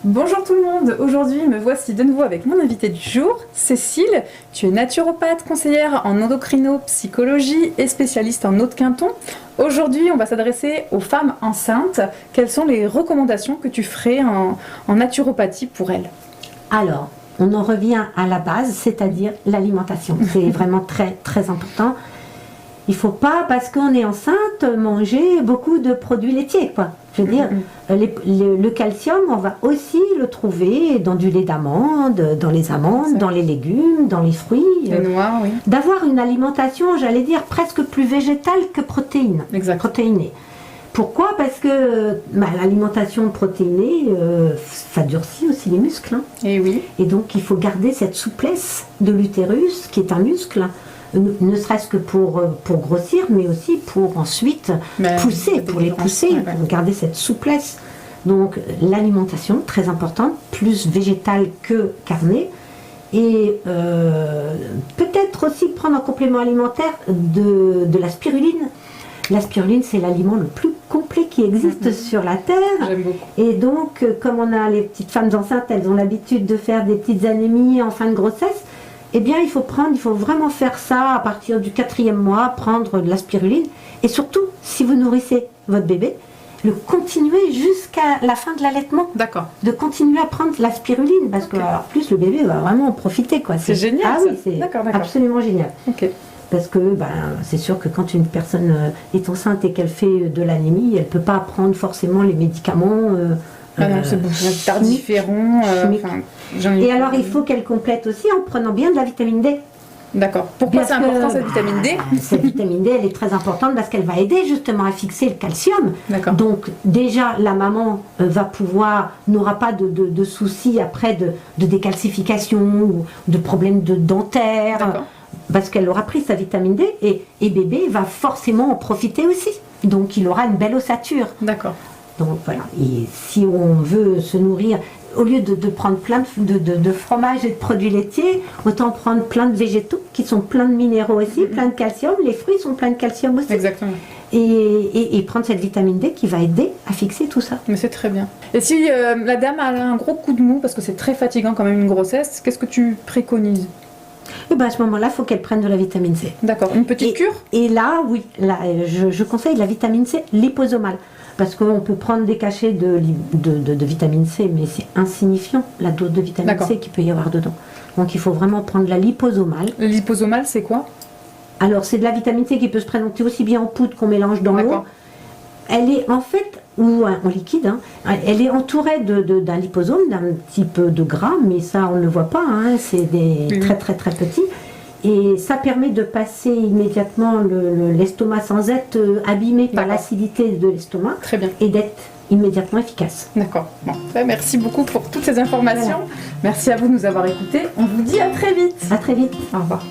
Bonjour tout le monde, aujourd'hui me voici de nouveau avec mon invité du jour, Cécile. Tu es naturopathe, conseillère en endocrino-psychologie et spécialiste en Haute-Quinton. Aujourd'hui, on va s'adresser aux femmes enceintes. Quelles sont les recommandations que tu ferais en naturopathie pour elles? Alors, on en revient à la base, c'est-à-dire l'alimentation. C'est vraiment très très important. Il ne faut pas, parce qu'on est enceinte, manger beaucoup de produits laitiers, quoi. Je veux dire, le calcium, on va aussi le trouver dans du lait d'amande, dans les amandes, dans les légumes, dans les fruits. Les noix, oui. D'avoir une alimentation, j'allais dire, presque plus végétale que protéinée. Pourquoi? Parce que l'alimentation protéinée, ça durcit aussi les muscles. Hein. Et oui. Et donc, il faut garder cette souplesse de l'utérus, qui est un muscle, ne serait-ce que pour grossir, mais aussi pour ensuite pousser, pour les pousser, pour garder cette souplesse. Donc l'alimentation, très importante, plus végétale que carnée. Et peut-être aussi prendre en complément alimentaire de la spiruline. La spiruline, c'est l'aliment le plus complet qui existe sur la Terre. J'aime beaucoup. Et donc, comme on a les petites femmes enceintes, elles ont l'habitude de faire des petites anémies en fin de grossesse. Eh bien, il faut vraiment faire ça à partir du 4e mois, prendre de la spiruline. Et surtout, si vous nourrissez votre bébé, le continuer jusqu'à la fin de l'allaitement. D'accord. De continuer à prendre la spiruline, parce que en plus, le bébé va vraiment en profiter, quoi. C'est génial. Ah ça. oui, c'est d'accord. absolument génial. Ok. Parce que c'est sûr que quand une personne est enceinte et qu'elle fait de l'anémie, elle ne peut pas prendre forcément les médicaments. Non, c'est beaucoup tardiféron. Et alors, il faut qu'elle complète aussi en prenant bien de la vitamine D. D'accord. Pourquoi c'est important cette vitamine D? Cette vitamine D, elle est très importante parce qu'elle va aider justement à fixer le calcium. D'accord. Donc, déjà, la maman n'aura pas de soucis après de décalcification ou de problèmes dentaires. D'accord. Parce qu'elle aura pris sa vitamine D et bébé va forcément en profiter aussi. Donc, il aura une belle ossature. D'accord. Donc voilà, et si on veut se nourrir, au lieu de prendre plein de fromage et de produits laitiers, autant prendre plein de végétaux qui sont pleins de minéraux aussi, plein de calcium. Les fruits sont pleins de calcium aussi. Exactement. Et prendre cette vitamine D qui va aider à fixer tout ça. Mais c'est très bien. Et si la dame a un gros coup de mou, parce que c'est très fatigant quand même une grossesse, qu'est-ce que tu préconises? Et à ce moment-là, il faut qu'elle prenne de la vitamine C. D'accord, une petite cure? Et là, oui, je conseille la vitamine C liposomale. Parce qu'on peut prendre des cachets de vitamine C, mais c'est insignifiant la dose de vitamine C qu'il peut y avoir dedans. Donc il faut vraiment prendre la liposomale. Le liposomale, c'est quoi? Alors c'est de la vitamine C qui peut se présenter aussi bien en poudre qu'on mélange dans l'eau. Elle est en fait, ou en liquide, hein, elle est entourée d'un liposome, d'un petit peu de gras, mais ça on ne le voit pas, hein, c'est très très très petits. Et ça permet de passer immédiatement l'estomac sans être abîmé par l'acidité de l'estomac. Très bien. Et d'être immédiatement efficace. D'accord. Bon, merci beaucoup pour toutes ces informations. Voilà. Merci à vous de nous avoir écoutés. On vous dit à très vite. À très vite. Au revoir.